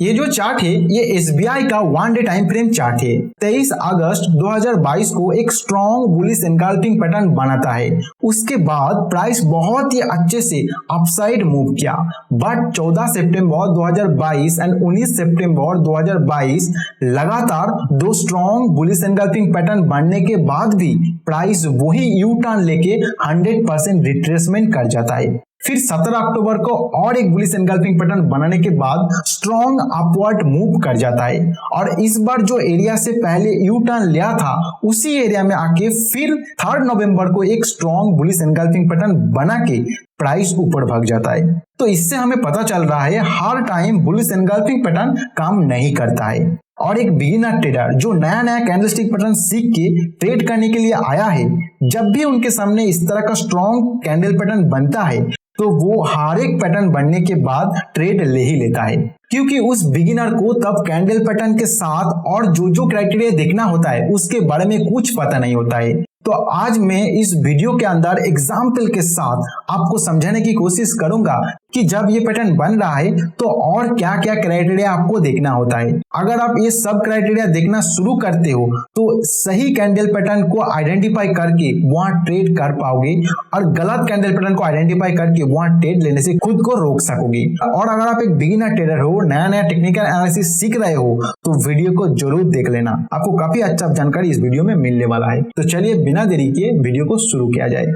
ये जो चार्ट है ये एसबीआई का one day time frame chart है। 23 अगस्त 2022 को एक स्ट्रॉन्ग बुलिश एनगल्फिंग पैटर्न बनाता है। उसके बाद प्राइस बहुत ही अच्छे से अपसाइड मूव किया, बट 14 सितंबर 2022 एंड 19 सितंबर 2022 लगातार दो स्ट्रॉन्ग बुलिश एनगल्फिंग पैटर्न बनने के बाद भी प्राइस वही यू टर्न लेके 100% रिट्रेसमेंट कर जाता है। फिर 17 अक्टूबर को और एक बुलिश एनगल्फिंग पैटर्न बनाने के बाद स्ट्रॉन्ग अपवर्ड मूव कर जाता है और इस बार जो एरिया से पहले यू टर्न लिया था उसी एरिया में आके फिर 3 नवंबर को एक स्ट्रॉन्ग बुलिश एनगल्फिंग पैटर्न बना के प्राइस ऊपर भाग जाता है। तो इससे हमें पता चल रहा है हर टाइम बुलिश एनगल्फिंग पैटर्न काम नहीं करता है और एक बिगिनर ट्रेडर जो नया नया कैंडलस्टिक पैटर्न सीख के ट्रेड करने के लिए आया है, जब भी उनके सामने इस तरह का स्ट्रॉन्ग कैंडल पैटर्न बनता है तो वो हर एक पैटर्न बनने के बाद ट्रेड ले ही लेता है, क्योंकि उस बिगिनर को तब कैंडल पैटर्न के साथ और जो क्राइटेरिया देखना होता है उसके बारे में कुछ पता नहीं होता है। तो आज मैं इस वीडियो के अंदर एग्जाम्पल के साथ आपको समझाने की कोशिश करूंगा कि जब ये पैटर्न बन रहा है तो और क्या क्या क्राइटेरिया आपको देखना होता है। अगर आप ये सब क्राइटेरिया देखना शुरू करते हो तो सही कैंडल पैटर्न को आइडेंटिफाई करके वहां ट्रेड कर पाओगे और गलत कैंडल पैटर्न को आइडेंटिफाई करके वहां ट्रेड लेने से खुद को रोक सकोगे। और अगर आप एक बिगिनर ट्रेडर हो, नया नया टेक्निकल एनालिसिस सीख रहे हो तो वीडियो को जरूर देख लेना, आपको काफी अच्छा जानकारी इस वीडियो में मिलने वाला है। तो चलिए बिना देरी के वीडियो को शुरू किया जाए।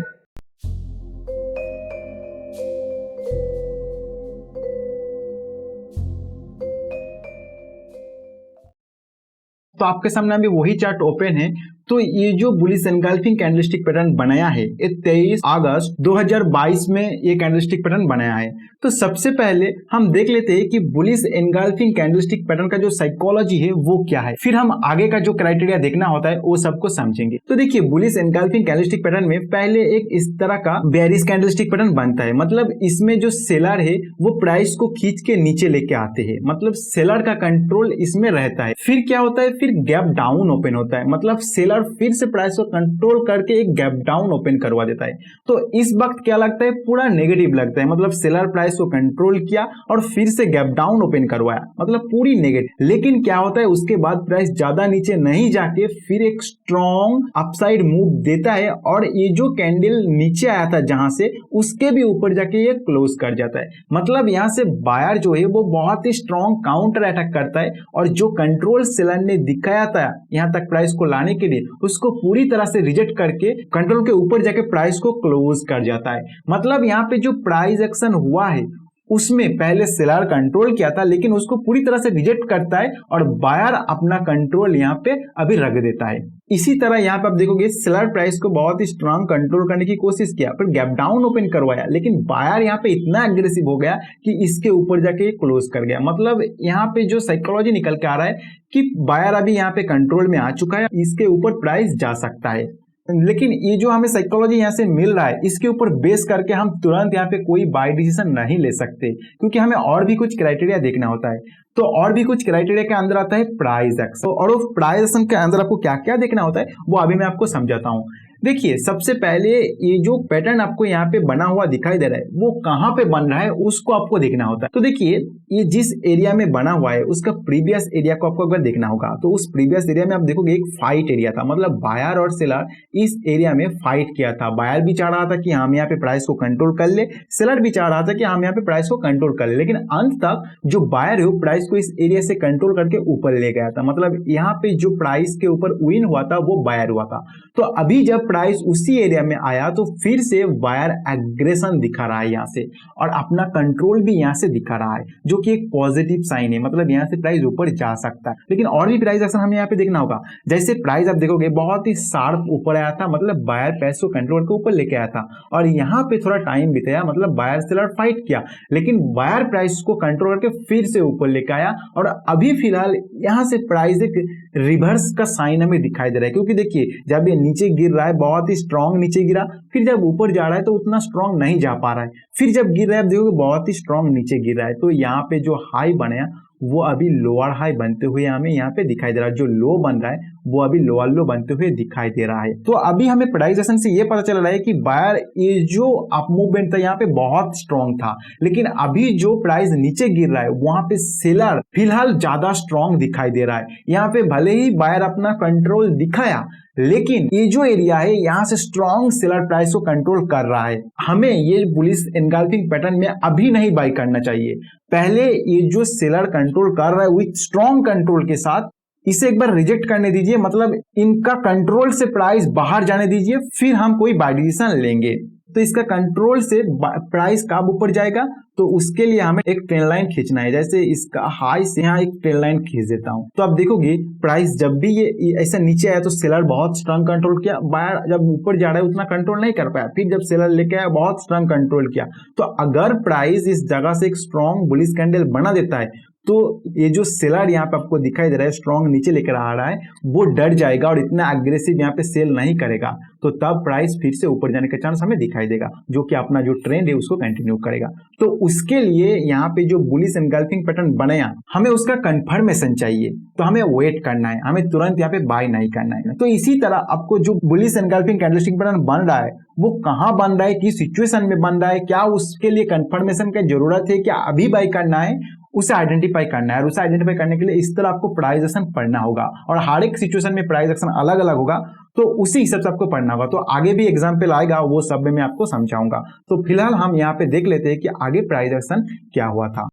तो आपके सामने अभी वही चार्ट ओपन है। तो ये जो बुलिश एनगल्फिंग कैंडलस्टिक पैटर्न बनाया है ये 23 अगस्त 2022 में ये कैंडलस्टिक पैटर्न बनाया है। तो सबसे पहले हम देख लेते हैं कि बुलिश एनगल्फिंग कैंडलस्टिक पैटर्न का जो साइकोलॉजी है वो क्या है, फिर हम आगे का जो क्राइटेरिया देखना होता है वो सबको समझेंगे। तो देखिए बुलिश एनगल्फिंग कैंडलस्टिक पैटर्न में पहले एक इस तरह का बेयरिश कैंडलस्टिक पैटर्न बनता है, मतलब इसमें जो सेलर है वो प्राइस को खींच के नीचे लेके आते हैं, मतलब सेलर का कंट्रोल इसमें रहता है। फिर क्या होता है, फिर गैप डाउन ओपन होता है, मतलब सेलर फिर से प्राइस को कंट्रोल करके एक गैप डाउन ओपन करवा देता है। तो इस वक्त क्या लगता है, पूरा नेगेटिव लगता है, मतलब सेलर प्राइस को कंट्रोल किया और फिर से गैप डाउन ओपन करवाया, मतलब पूरी नेगेटिव। लेकिन क्या होता है उसके बाद प्राइस ज्यादा नीचे नहीं जाके फिर एक स्ट्रॉन्ग अपसाइड मूव देता है और ये जो कैंडल नीचे आया था जहां से उसके भी ऊपर जाके ये क्लोज कर जाता है। मतलब यहां से बायर जो है वो बहुत ही स्ट्रॉन्ग काउंटर अटैक करता है और जो कंट्रोल सेलर ने दिखाया था यहां तक प्राइस को लाने के लिए उसको पूरी तरह से रिजेक्ट करके कंट्रोल के ऊपर जाके प्राइस को क्लोज कर जाता है। मतलब यहाँ पे जो प्राइस एक्शन हुआ है उसमें पहले सेलर कंट्रोल किया था लेकिन उसको पूरी तरह से रिजेक्ट करता है और बायर अपना कंट्रोल यहाँ पे अभी रख देता है। इसी तरह यहाँ पे आप देखोगे सेलर प्राइस को बहुत ही स्ट्रांग कंट्रोल करने की कोशिश किया, फिर गैप डाउन ओपन करवाया, लेकिन बायर यहाँ पे इतना एग्रेसिव हो गया कि इसके ऊपर जाके क्लोज कर गया। मतलब यहाँ पे जो साइकोलॉजी निकल के आ रहा है कि बायर अभी यहाँ पे कंट्रोल में आ चुका है, इसके ऊपर प्राइस जा सकता है। लेकिन ये जो हमें साइकोलॉजी यहाँ से मिल रहा है इसके ऊपर बेस करके हम तुरंत यहाँ पे कोई बाय डिसीजन नहीं ले सकते, क्योंकि हमें और भी कुछ क्राइटेरिया देखना होता है। तो और भी कुछ क्राइटेरिया के अंदर आता है प्राइस एक्शन, और वो प्राइस एक्शन के अंदर आपको क्या क्या देखना होता है वो अभी मैं आपको समझाता हूँ। देखिए सबसे पहले ये जो पैटर्न आपको यहाँ पे बना हुआ दिखाई दे रहा है वो कहाँ पे बन रहा है उसको आपको देखना होता है। तो देखिए ये जिस एरिया में बना हुआ है उसका प्रीवियस एरिया को आपको अगर देखना होगा तो उस प्रीवियस एरिया में आप देखोगे एक फाइट एरिया था, मतलब बायर और सेलर इस एरिया में फाइट किया था। बायर भी चाह रहा था कि हम यहाँ पे प्राइस को कंट्रोल कर ले, सेलर भी चाह रहा था कि हम यहाँ पे प्राइस को कंट्रोल कर ले, लेकिन अंत तक जो बायर है वो प्राइस को इस एरिया से कंट्रोल करके ऊपर ले गया था। मतलब यहाँ पे जो प्राइस के ऊपर विन हुआ था वो बायर हुआ था। तो अभी जब प्राइस उसी एरिया में आया तो फिर से बायर एग्रेशन दिखा रहा है यहाँ से और अपना कंट्रोल भी यहाँ से दिखा रहा है, जो कि एक पॉजिटिव साइन है। मतलब यहाँ से प्राइस ऊपर जा सकता है, लेकिन और भी प्राइस एक्शन हमें यहाँ पे देखना होगा। जैसे प्राइस आप देखोगे बहुत ही शार्प ऊपर आया था, मतलब बायर प्राइस को कंट्रोल के ऊपर लेके आया था और यहाँ पे थोड़ा टाइम बिताया, मतलब बायर सेलर फाइट किया, लेकिन बायर प्राइस को कंट्रोल करके फिर से ऊपर लेके आया और अभी फिलहाल यहाँ से प्राइस एक रिवर्स का साइन हमें दिखाई दे रहा है। क्योंकि देखिए जब ये नीचे गिर रहा है बहुत ही स्ट्रॉन्ग नीचे गिरा, फिर जब ऊपर जा रहा है तो उतना स्ट्रॉन्ग नहीं जा पा रहा है, फिर जब गिर रहा है आप देखोगे बहुत ही स्ट्रॉन्ग नीचे गिर रहा है। तो यहाँ पे जो हाई बनाया वो अभी लोअर हाई बनते हुए हमें यहाँ पे दिखाई दे रहा है। जो लो बन रहा है वो अभी लोअर लो बनते हुए दिखाई दे रहा है। तो अभी हमें प्राइस एक्शन से ये पता चल रहा है कि बायर ये जो अप मूवमेंट था यहाँ पे बहुत स्ट्रॉन्ग था, लेकिन अभी जो प्राइस नीचे गिर रहा है वहां पे सेलर फिलहाल ज्यादा स्ट्रॉन्ग दिखाई दे रहा है। यहाँ पे भले ही बायर अपना कंट्रोल दिखाया, लेकिन ये जो एरिया है यहाँ से स्ट्रॉन्ग सेलर प्राइस को कंट्रोल कर रहा है। हमें ये बुलिश एनगल्फिंग पैटर्न में अभी नहीं बाई करना चाहिए। पहले ये जो सेलर कंट्रोल कर रहा है विथ स्ट्रॉन्ग कंट्रोल के साथ, इसे एक बार रिजेक्ट करने दीजिए, मतलब इनका कंट्रोल से प्राइस बाहर जाने दीजिए, फिर हम कोई बाय डिसीजन लेंगे। तो इसका कंट्रोल से प्राइस कब ऊपर जाएगा, तो उसके लिए हमें एक ट्रेंड लाइन खींचना है। जैसे इसका हाई से यहाँ एक ट्रेंड लाइन खींच देता हूं, तो आप देखोगे प्राइस जब भी ये ऐसा नीचे आया तो सेलर बहुत स्ट्रांग कंट्रोल किया, बायर जब ऊपर जा रहा है उतना कंट्रोल नहीं कर पाया, फिर जब सेलर लेके आया बहुत स्ट्रांग कंट्रोल किया। तो अगर प्राइस इस जगह से एक स्ट्रॉन्ग बुलिश कैंडल बना देता है तो ये जो सेलर यहाँ पे आपको दिखाई दे रहा है स्ट्रॉन्ग नीचे लेकर आ रहा है, वो डर जाएगा और इतना एग्रेसिव यहाँ पे सेल नहीं करेगा। तो तब प्राइस फिर से ऊपर जाने का चांस हमें दिखाई देगा, जो कि अपना जो ट्रेंड है उसको कंटिन्यू करेगा। तो उसके लिए यहाँ पे जो बुलिश एनगल्फिंग पैटर्न बनाया, हमें उसका कंफर्मेशन चाहिए, तो हमें वेट करना है, हमें तुरंत यहाँ पे बाय नहीं करना है। तो इसी तरह आपको जो बुलिश एनगल्फिंग कैंडलस्टिक पैटर्न बन रहा है वो कहाँ बन रहा है, किस सिचुएशन में बन रहा है, क्या उसके लिए कंफर्मेशन की जरूरत है, क्या अभी बाय करना है, उसे आइडेंटिफाई करना है। और उसे आइडेंटिफाई करने के लिए इस तरह आपको प्राइस एक्शन पढ़ना होगा, और हर एक सिचुएशन में प्राइस एक्शन अलग अलग होगा, तो उसी हिसाब से आपको पढ़ना होगा। तो आगे भी एग्जाम्पल आएगा, वो सब में मैं आपको समझाऊंगा। तो फिलहाल हम यहाँ पे देख लेते हैं कि आगे प्राइस एक्शन क्या हुआ था।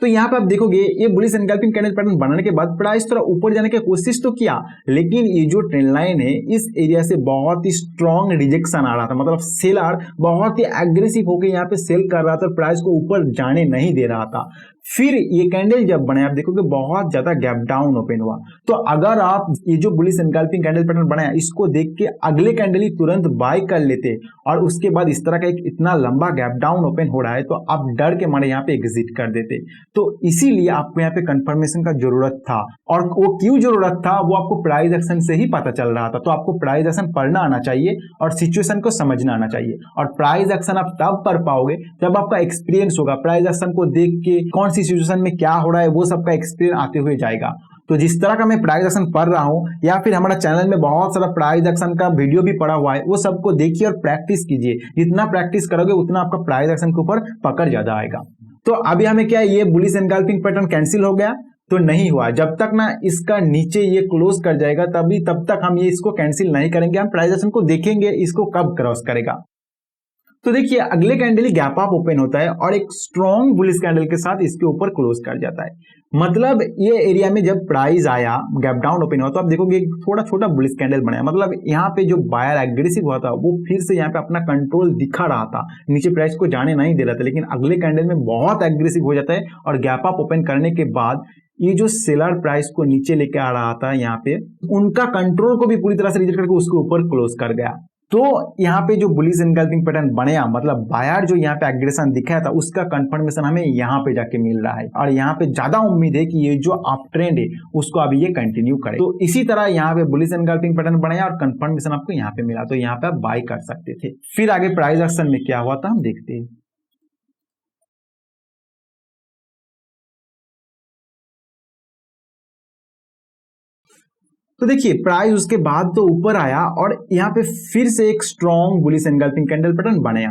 तो यहाँ पे आप देखोगे ये बुलिश एनगल्फिंग कैंडल पैटर्न बनाने के बाद प्राइस थोड़ा ऊपर जाने की कोशिश तो किया, लेकिन ये जो ट्रेंड लाइन है इस एरिया से बहुत ही स्ट्रॉन्ग रिजेक्शन आ रहा था, मतलब सेलर बहुत ही एग्रेसिव होकर यहाँ पे सेल कर रहा था, प्राइस को ऊपर जाने नहीं दे रहा था। फिर ये कैंडल जब बने आप देखोगे बहुत ज्यादा गैप डाउन ओपन हुआ। तो अगर आप ये जो बुलिश एनगल्फिंग कैंडल पैटर्न बनाया इसको देख के अगले कैंडल ही तुरंत बाय कर लेते, और उसके बाद इस तरह का एक इतना लंबा गैप डाउन ओपन हो रहा है तो आप डर के मारे यहाँ पे एग्जिट कर देते। तो इसीलिए आपको यहाँ पे कंफर्मेशन का जरूरत था, और वो क्यों जरूरत था वो आपको प्राइस एक्शन से ही पता चल रहा था। तो आपको प्राइस एक्शन पढ़ना आना चाहिए और सिचुएशन को समझना आना चाहिए, और प्राइस एक्शन आप तब पढ़ पाओगे जब आपका एक्सपीरियंस होगा। प्राइस एक्शन को देख के कौन सी सिचुएशन में क्या हो रहा है वो सबका एक्सपीरियंस आते हुए जाएगा। तो जिस तरह का मैं प्राइस एक्शन पढ़ रहा हूं, या फिर हमारा चैनल में बहुत सारा प्राइस एक्शन का वीडियो भी पड़ा हुआ है, वो सबको देखिए और प्रैक्टिस कीजिए। जितना प्रैक्टिस करोगे उतना आपका प्राइस एक्शन के ऊपर पकड़ ज्यादा आएगा। तो अभी हमें क्या ये बुलिश एनगल्फिंग पैटर्न कैंसिल हो गया तो नहीं हुआ, जब तक ना इसका नीचे ये क्लोज कर जाएगा तब तक हम ये इसको कैंसिल नहीं करेंगे। हम प्राइस एक्शन को देखेंगे इसको कब क्रॉस करेगा। तो देखिए अगले कैंडल ही गैप अप ओपन होता है और एक स्ट्रॉन्ग बुलिश कैंडल के साथ इसके ऊपर क्लोज कर जाता है। मतलब ये एरिया में जब प्राइस आया गैप डाउन ओपन हुआ तो आप देखोगे थोड़ा छोटा बुलिश कैंडल बनाया, मतलब यहाँ पे जो बायर एग्रेसिव हुआ था वो फिर से यहाँ पे अपना कंट्रोल दिखा रहा था, नीचे प्राइस को जाने नहीं दे रहा था, लेकिन अगले कैंडल में बहुत एग्रेसिव हो जाता है और गैप अप ओपन करने के बाद ये जो सेलर प्राइस को नीचे लेके आ रहा था यहाँ पे उनका कंट्रोल को भी पूरी तरह से रिजेक्ट करके उसके ऊपर क्लोज कर गया। तो यहाँ पे जो बुलिश एनगल्फिंग पैटर्न बनाया, मतलब बायर जो यहाँ पे एग्रेशन दिखाया था उसका कंफर्मेशन हमें यहाँ पे जाके मिल रहा है, और यहाँ पे ज्यादा उम्मीद है कि ये जो अप ट्रेंड है उसको अभी ये कंटिन्यू करे। तो इसी तरह यहाँ पे बुलिश एनगल्फिंग पैटर्न बनाया और कंफर्मेशन आपको यहाँ पे मिला, तो यहाँ पे आप बाय कर सकते थे। फिर आगे प्राइस एक्शन में क्या हुआ था हम देखते हैं। तो देखिए प्राइस उसके बाद तो ऊपर आया और यहाँ पे फिर से एक strong bullish engulfing candle pattern बनाया।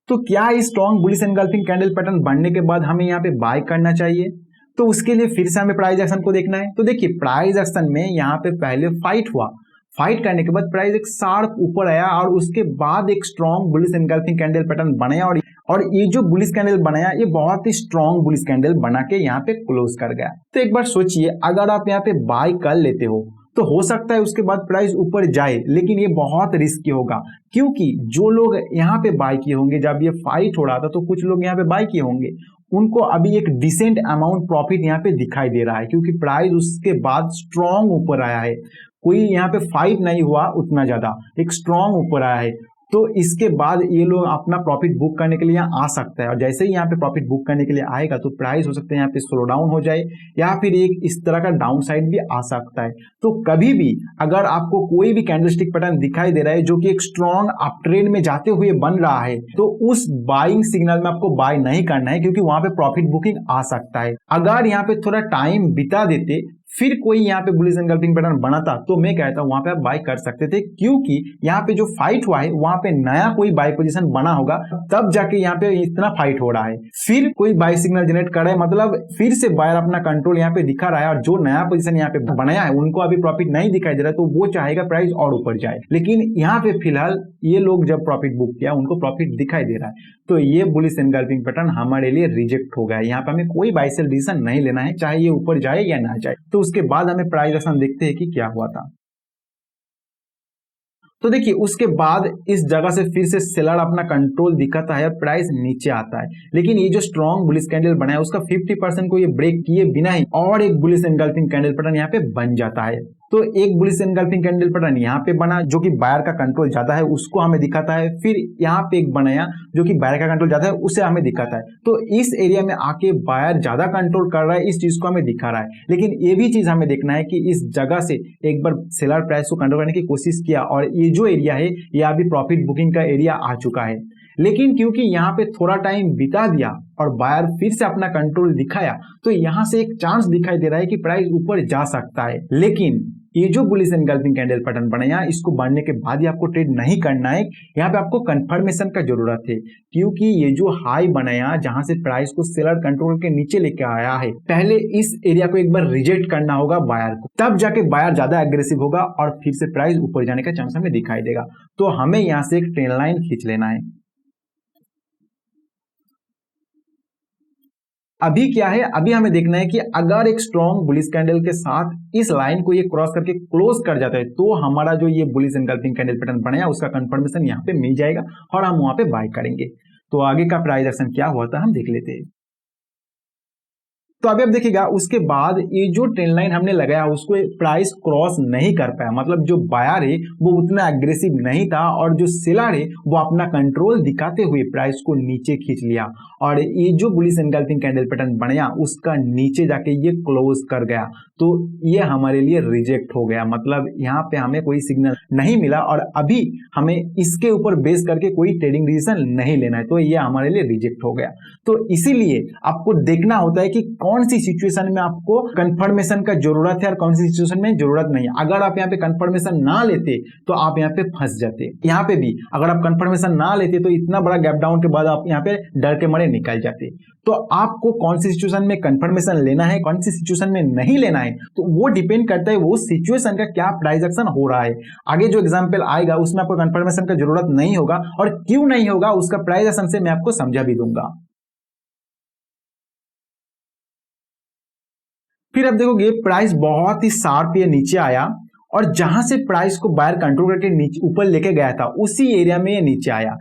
तो क्या इस strong bullish engulfing candle pattern बनने के बाद हमें यहाँ पे बाय करना चाहिए? तो उसके लिए फिर से हमें प्राइस एक्शन को देखना है। तो देखिए प्राइस एक्शन में यहाँ पे पहले फाइट हुआ, फाइट करने के बाद प्राइस एक शार्प ऊपर आया और उसके बाद एक strong bullish engulfing candle pattern बनाया, और ये जो बुलिश कैंडल बनाया ये बहुत ही स्ट्रॉन्ग बुलिश कैंडल बना के यहाँ पे क्लोज कर गया। तो एक बार सोचिए अगर आप यहाँ पे बाय कर लेते हो तो हो सकता है उसके बाद प्राइस ऊपर जाए, लेकिन ये बहुत रिस्की होगा, क्योंकि जो लोग यहाँ पे बाय किए होंगे जब ये फाइट हो रहा था तो कुछ लोग यहाँ पे बाय किए होंगे, उनको अभी एक डिसेंट अमाउंट प्रॉफिट यहाँ पे दिखाई दे रहा है, क्योंकि प्राइस उसके बाद स्ट्रॉन्ग ऊपर आया है। कोई यहाँ पे फाइट नहीं हुआ उतना ज्यादा, एक स्ट्रॉन्ग ऊपर आया है। तो इसके बाद ये लोग अपना प्रॉफिट बुक करने के लिए यहाँ आ सकता है, और जैसे ही यहाँ पे प्रॉफिट बुक करने के लिए आएगा तो प्राइस हो सकता है यहाँ पे स्लो डाउन हो जाए, या फिर एक इस तरह का डाउन साइड भी आ सकता है। तो कभी भी अगर आपको कोई भी कैंडलस्टिक पैटर्न दिखाई दे रहा है जो कि एक स्ट्रॉन्ग अप ट्रेंड में जाते हुए बन रहा है, तो उस बाइंग सिग्नल में आपको बाय नहीं करना है, क्योंकि वहां पे प्रॉफिट बुकिंग आ सकता है। अगर यहाँ पे थोड़ा टाइम बिता देते फिर कोई यहाँ पे बुलिश एनगल्फिंग पैटर्न बनाता तो मैं कहता हूं वहां पे आप बाय कर सकते थे, क्योंकि यहाँ पे जो फाइट हुआ है वहां पे नया कोई बाय पोजीशन बना होगा, तब जाके यहाँ पे इतना फाइट हो रहा है। फिर कोई बाय सिग्नल जनरेट कर रहा है, मतलब फिर से बायर अपना कंट्रोल यहाँ पे दिखा रहा है, और जो नया पोजीशन यहाँ पे बनाया है उनको अभी प्रॉफिट नहीं दिखाई दे रहा है, तो वो चाहेगा प्राइस और ऊपर जाए। लेकिन यहाँ पे फिलहाल ये लोग जब प्रॉफिट बुक किया उनको प्रॉफिट दिखाई दे रहा है, तो ये बुलिश एनगल्फिंग पैटर्न हमारे लिए रिजेक्ट हो गया। यहाँ पे हमें कोई बाय सेल डिसीजन नहीं लेना है, चाहे ये ऊपर जाए या ना जाए। तो उसके बाद हमें प्राइस एक्शन देखते हैं कि क्या हुआ था। तो देखिए उसके बाद इस जगह से फिर से सेलर अपना कंट्रोल दिखाता है, प्राइस नीचे आता है, लेकिन ये जो स्ट्रॉन्ग बुलिश कैंडल बना है उसका 50% को ये ब्रेक किए बिना ही और एक बुलिश एनगल्फिंग कैंडल पैटर्न यहाँ पे बन जाता है। तो एक बुलिश एनगल्फिंग कैंडल पैटर्न यहाँ पे बना जो कि बायर का कंट्रोल ज्यादा है, उसको हमें दिखाता है। फिर यहाँ पे एक बनाया जो कि बायर का कंट्रोल ज्यादा है, उसे हमें दिखाता है। तो इस एरिया में आके बायर ज्यादा कंट्रोल कर रहा है, इस चीज को हमें दिखा रहा है। लेकिन ये भी चीज हमें देखना है कि इस जगह से एक बार सेलर प्राइस को कंट्रोल करने की कोशिश किया, और ये जो एरिया है ये अभी प्रॉफिट बुकिंग का एरिया आ चुका है। लेकिन क्योंकि यहाँ पे थोड़ा टाइम बिता दिया और बायर फिर से अपना कंट्रोल दिखाया, तो यहाँ से एक चांस दिखाई दे रहा है कि प्राइस ऊपर जा सकता है। लेकिन ये जो बुलिश एनगल्फिंग कैंडल पैटर्न बनाया, इसको बनने के बाद ही आपको ट्रेड नहीं करना है। यहाँ पे आपको कंफर्मेशन का जरूरत है, क्योंकि ये जो हाई बनाया जहां से प्राइस को सेलर कंट्रोल के नीचे लेके आया है, पहले इस एरिया को एक बार रिजेक्ट करना होगा बायर को, तब जाके बायर ज्यादा एग्रेसिव होगा और फिर से प्राइस ऊपर जाने का चांस हमें दिखाई देगा। तो हमें यहाँ से एक ट्रेंड लाइन खींच लेना है। अभी क्या है, अभी हमें देखना है कि अगर एक स्ट्रॉन्ग बुलिश कैंडल के साथ इस लाइन को ये क्रॉस करके क्लोज कर जाता है, तो हमारा जो ये बुलिश एनगल्फिंग कैंडल पैटर्न बनाया उसका कंफर्मेशन यहाँ पे मिल जाएगा और हम वहां पे बाय करेंगे। तो आगे का प्राइस एक्शन क्या हुआ था हम देख लेते हैं। तो अभी आप देखिएगा उसके बाद ये जो ट्रेंड लाइन हमने लगाया उसको प्राइस क्रॉस नहीं कर पाया, मतलब जो बायर है वो उतना एग्रेसिव नहीं था और जो सेलर है वो अपना कंट्रोल दिखाते हुए प्राइस को नीचे खींच लिया, और ये जो बुलिश एनगल्फिंग कैंडल पैटर्न बनाया उसका नीचे जाके ये क्लोज कर गया। तो ये हमारे लिए रिजेक्ट हो गया, मतलब यहाँ पे हमें कोई सिग्नल नहीं मिला और अभी हमें इसके ऊपर बेस करके कोई ट्रेडिंग डिसीजन नहीं लेना है, तो ये हमारे लिए रिजेक्ट हो गया। तो इसीलिए आपको देखना होता है कि कौन सी सिचुएशन में आपको कंफर्मेशन का जरूरत है और कौन सी सिचुएशन में जरूरत नहीं है। अगर आप यहाँ पे कंफर्मेशन ना लेते तो आप यहाँ पे फंस जाते। यहाँ पे भी अगर आप कंफर्मेशन ना लेते तो इतना बड़ा गैप डाउन के बाद आप यहाँ पे डर के मारे निकल जाते। तो आपको कौन सी सिचुएशन में कंफर्मेशन लेना है, कौन सी सिचुएशन में नहीं लेना है, तो वो डिपेंड करता है वो सिचुएशन का क्या प्राइस एक्शन हो रहा है। आगे जो एग्जांपल आएगा उसमें आपको कंफर्मेशन का जरूरत नहीं होगा, और क्यों नहीं होगा उसका प्राइस एक्शन से मैं आपको समझा भी दूंगा। फिर आप देखोगे प्राइस बहुत ही शार्प ये नीचे आया, और जहां से प्राइस को बायर कंट्रोल करके नीचे ऊपर लेके गया था उसी एरिया में ये नीचे आया।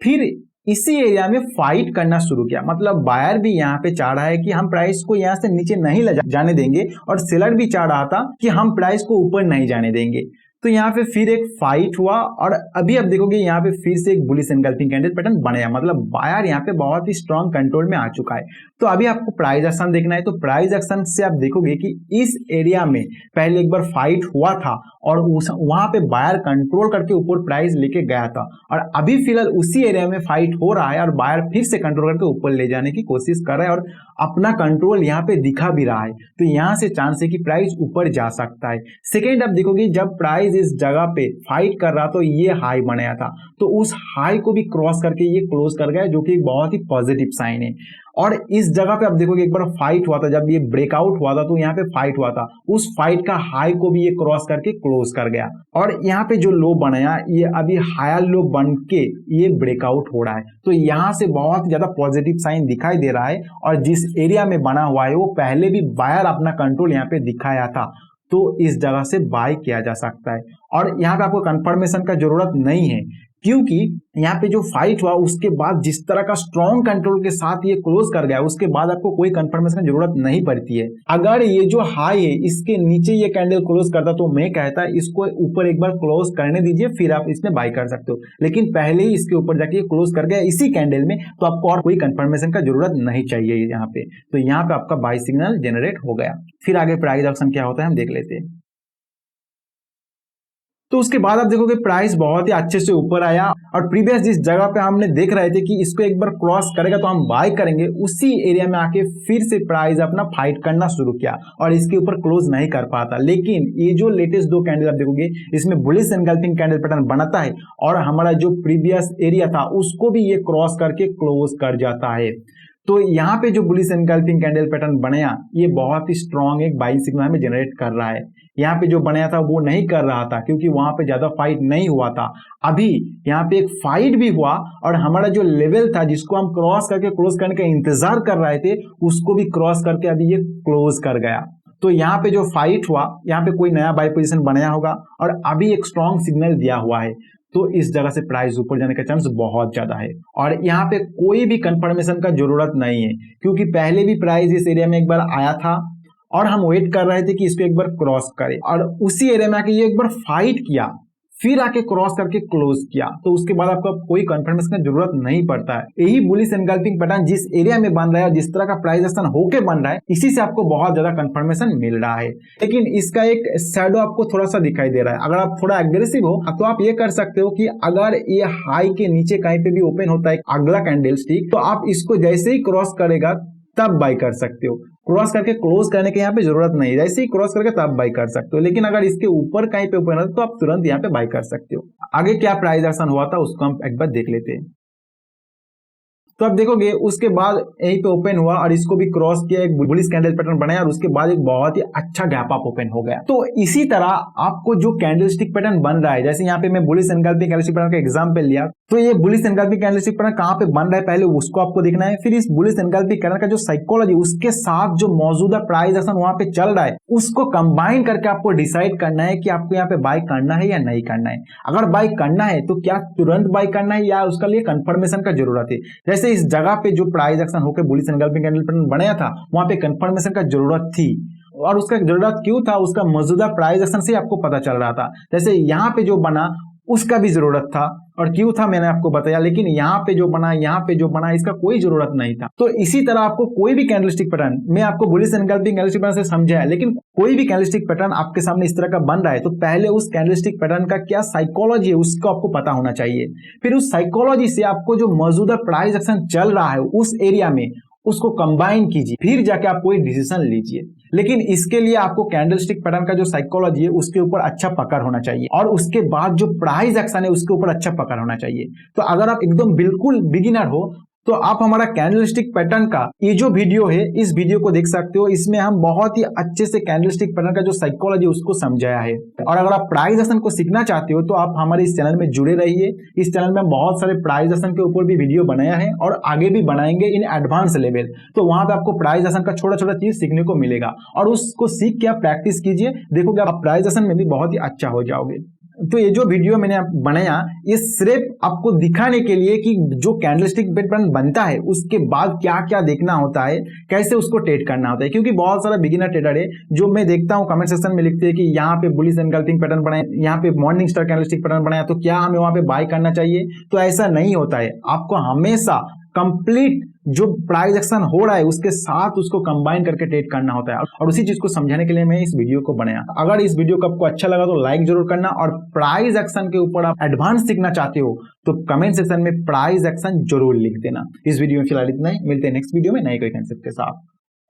फिर इसी एरिया में फाइट करना शुरू किया, मतलब बायर भी यहाँ पे चाह रहा है कि हम प्राइस को यहाँ से नीचे नहीं ले जाने देंगे, और सेलर भी चाह रहा था कि हम प्राइस को ऊपर नहीं जाने देंगे। तो यहाँ पे फिर एक फाइट हुआ, और अभी आप देखोगे यहाँ पे फिर से एक बुलिश एनगल्फिंग कैंडल पैटर्न बनाया, मतलब बायर यहाँ पे बहुत ही स्ट्रॉन्ग कंट्रोल में आ चुका है। तो अभी आपको प्राइस एक्शन देखना है, तो प्राइस एक्शन से आप देखोगे कि इस एरिया में पहले एक बार फाइट हुआ था और वहां पे बायर कंट्रोल करके ऊपर प्राइस लेके गया था, और अभी फिलहाल उसी एरिया में फाइट हो रहा है और बायर फिर से कंट्रोल करके ऊपर ले जाने की कोशिश कर रहा है और अपना कंट्रोल यहाँ पे दिखा भी रहा है। तो यहाँ से चांस है कि प्राइस ऊपर जा सकता है। सेकेंड आप देखोगे जब प्राइस इस जगह पे फाइट कर रहा तो ये हाई बनाया था, तो उस हाई को भी क्रॉस करके ये क्लोज कर गया, जो कि बहुत ही पॉजिटिव साइन है। और इस जगह पे आप देखोगे एक बार फाइट हुआ था, जब ये ब्रेकआउट हुआ था तो यहाँ पे फाइट हुआ था, उस फाइट का हाई को भी ये क्रॉस करके क्लोज कर गया, और यहाँ पे जो लो बनाया ये अभी हायर लो बन के ये ब्रेकआउट हो रहा है। तो यहाँ से बहुत ज्यादा पॉजिटिव साइन दिखाई दे रहा है, और जिस एरिया में बना हुआ है वो पहले भी बायर अपना कंट्रोल यहाँ पे दिखाया था, तो इस जगह से बाय किया जा सकता है। और यहाँ पे आपको कंफर्मेशन का जरूरत नहीं है, क्योंकि यहाँ पे जो फाइट हुआ उसके बाद जिस तरह का स्ट्रॉन्ग कंट्रोल के साथ ये क्लोज कर गया, उसके बाद आपको कोई कंफर्मेशन की जरूरत नहीं पड़ती है। अगर ये जो हाई है इसके नीचे ये कैंडल क्लोज करता तो मैं कहता इसको ऊपर एक बार क्लोज करने दीजिए, फिर आप इसमें बाय कर सकते हो। लेकिन पहले ही इसके ऊपर जाके क्लोज कर गया इसी कैंडल में, तो आपको और कोई कंफर्मेशन का जरूरत नहीं चाहिए यहाँ पे। तो यहाँ पे आपका बाय सिग्नल जनरेट हो गया। फिर आगे प्राइस एक्शन क्या होता है हम देख लेते हैं। तो उसके बाद आप देखोगे प्राइस बहुत ही अच्छे से ऊपर आया और प्रीवियस जिस जगह पे हमने देख रहे थे कि इसको एक बार क्रॉस करेगा तो हम बाय करेंगे, उसी एरिया में आके फिर से प्राइस अपना फाइट करना शुरू किया और इसके ऊपर क्लोज नहीं कर पाता। लेकिन ये जो लेटेस्ट दो कैंडल आप देखोगे इसमें बुलिश एनगल्फिंग कैंडल पैटर्न बनाता है और हमारा जो प्रीवियस एरिया था उसको भी ये क्रॉस करके क्लोज कर जाता है। तो यहाँ पे जो बुलिश एनगल्फिंग कैंडल पैटर्न बनाया ये बहुत ही स्ट्रॉन्ग एक बाइंग सिग्नल हमें जनरेट कर रहा है। यहाँ पे जो बनाया था वो नहीं कर रहा था क्योंकि वहां पे ज्यादा फाइट नहीं हुआ था। अभी यहाँ पे एक फाइट भी हुआ और हमारा जो लेवल था जिसको हम क्रॉस करके क्लोज करने का इंतजार कर रहे थे उसको भी क्रॉस करके अभी ये क्लोज कर गया। तो यहाँ पे जो फाइट हुआ यहाँ पे कोई नया बाय पोजीशन बनाया होगा और अभी एक स्ट्रॉन्ग सिग्नल दिया हुआ है, तो इस जगह से प्राइस ऊपर जाने का चांस बहुत ज्यादा है। और यहाँ पे कोई भी कंफर्मेशन का जरूरत नहीं है क्योंकि पहले भी प्राइस इस एरिया में एक बार आया था और हम वेट कर रहे थे कि इसको एक बार क्रॉस करे और उसी एरिया में आके ये एक बार फाइट किया, फिर आके क्रॉस करके क्लोज किया। तो उसके बाद आपको कोई कंफर्मेशन की जरूरत नहीं पड़ता है। यही बुलिश एनगल्फिंग पैटर्न जिस एरिया में बन रहा है, जिस तरह का प्राइस एक्शन होके बन रहा है, इसी से आपको बहुत ज्यादा कंफर्मेशन मिल रहा है। लेकिन इसका एक शैडो आपको थोड़ा सा दिखाई दे रहा है। अगर आप थोड़ा एग्रेसिव हो तो आप ये कर सकते हो कि अगर ये हाई के नीचे कहीं पे भी ओपन होता है अगला कैंडल स्टिक, तो आप इसको जैसे ही क्रॉस करेगा तब बाय कर सकते हो। क्रॉस करके क्लोज करने की यहाँ पे जरूरत नहीं है, जैसे ही क्रॉस करके तब बाय कर सकते हो। लेकिन अगर इसके ऊपर कहीं पे ओपन हो तो आप तुरंत यहाँ पे बाय कर सकते हो। आगे क्या प्राइस एक्शन हुआ था उसको हम एक बार देख लेते हैं। तो आप देखोगे उसके बाद यहीं पे ओपन हुआ और इसको भी क्रॉस किया, एक बुलिश कैंडल पैटर्न बनाया और उसके बाद एक बहुत ही अच्छा गैप अप ओपन हो गया। तो इसी तरह आपको जो कैंडलस्टिक पैटर्न बन रहा है, जैसे यहाँ पे मैं बुलिश एनगल्फिंग कैंडलस्टिक पैटर्न का एग्जांपल लिया, तो ये बुलिश एनगल्फिंग कैंडलस्टिक पैटर्न कहाँ पे बन रहा है पहले उसको आपको देखना है। फिर इस बुलिश एनगल्फिंग पैटर्न का जो साइकोलॉजी उसके साथ जो मौजूदा प्राइस एक्शन वहां पे चल रहा है उसको कंबाइन करके आपको डिसाइड करना है कि आपको यहाँ पे बाय करना है या नहीं करना है। अगर बाय करना है तो क्या तुरंत बाय करना है या उसका लिए कंफर्मेशन का जरूरत है। जैसे इस जगह पे जो प्राइस एक्शन होकर बुलिश एनगल्फिंग कैंडल पैटर्न बनाया था वहां पे कंफर्मेशन का जरूरत थी और उसका जरूरत क्यों था, उसका मौजूदा प्राइस एक्शन से आपको पता चल रहा था। जैसे यहाँ पे जो बना उसका भी जरूरत था और क्यों था मैंने आपको बताया, लेकिन यहाँ पे जो बना यहाँ पे जो बना इसका कोई जरूरत नहीं था। तो इसी तरह आपको कोई भी कैंडलस्टिक पैटर्न, मैं आपको बुलिश एनगल्फिंग कैंडलस्टिक पैटर्न से समझाया, लेकिन कोई भी कैंडलस्टिक पैटर्न आपके सामने इस तरह का बन रहा है तो पहले उस कैंडलस्टिक पैटर्न का क्या साइकोलॉजी है उसको आपको पता होना चाहिए। फिर उस साइकोलॉजी से आपको जो मौजूदा प्राइस एक्शन चल रहा है उस एरिया में उसको कंबाइन कीजिए, फिर जाके आप कोई डिसीजन लीजिए। लेकिन इसके लिए आपको कैंडलस्टिक पैटर्न का जो साइकोलॉजी है उसके ऊपर अच्छा पकड़ होना चाहिए और उसके बाद जो प्राइस एक्शन है उसके ऊपर अच्छा पकड़ होना चाहिए। तो अगर आप एकदम बिल्कुल बिगिनर हो तो आप हमारा कैंडलस्टिक पैटर्न का ये जो वीडियो है इस वीडियो को देख सकते हो। इसमें हम बहुत ही अच्छे से कैंडलस्टिक पैटर्न का जो साइकोलॉजी उसको समझाया है। और अगर आप प्राइस एक्शन को सीखना चाहते हो तो आप हमारे इस चैनल में जुड़े रहिए। इस चैनल में हम बहुत सारे प्राइस एक्शन के ऊपर भी वीडियो बनाया है और आगे भी बनाएंगे इन एडवांस लेवल। तो वहां पे आपको प्राइस एक्शन का छोटा छोटा चीज सीखने को मिलेगा और उसको सीख के आप प्रैक्टिस कीजिए, देखोगे आप प्राइस एक्शन में भी बहुत ही अच्छा हो जाओगे। तो ये जो वीडियो मैंने बनाया ये सिर्फ आपको दिखाने के लिए कि जो कैंडलस्टिक पैटर्न बनता है उसके बाद क्या क्या देखना होता है, कैसे उसको ट्रेड करना होता है। क्योंकि बहुत सारा बिगिनर ट्रेडर है जो मैं देखता हूँ कमेंट सेक्शन में लिखते हैं कि यहाँ पे बुलिश एनगल्फिंग पैटर्न बनाया, यहाँ पे मॉर्निंग स्टार कैंडलस्टिक पैटर्न बनाया, तो क्या हमें वहां पे बाय करना चाहिए। तो ऐसा नहीं होता है, आपको हमेशा कंप्लीट जो प्राइस एक्शन हो रहा है उसके साथ उसको कंबाइन करके ट्रेड करना होता है और उसी चीज को समझाने के लिए मैं इस वीडियो को बनाया। अगर इस वीडियो को आपको अच्छा लगा तो लाइक जरूर करना और प्राइस एक्शन के ऊपर आप एडवांस सीखना चाहते हो तो कमेंट सेक्शन में प्राइस एक्शन जरूर लिख देना। इस वीडियो में फिलहाल इतना ही, मिलते हैं नेक्स्ट वीडियो में नए कोई कंसेप्ट के साथ।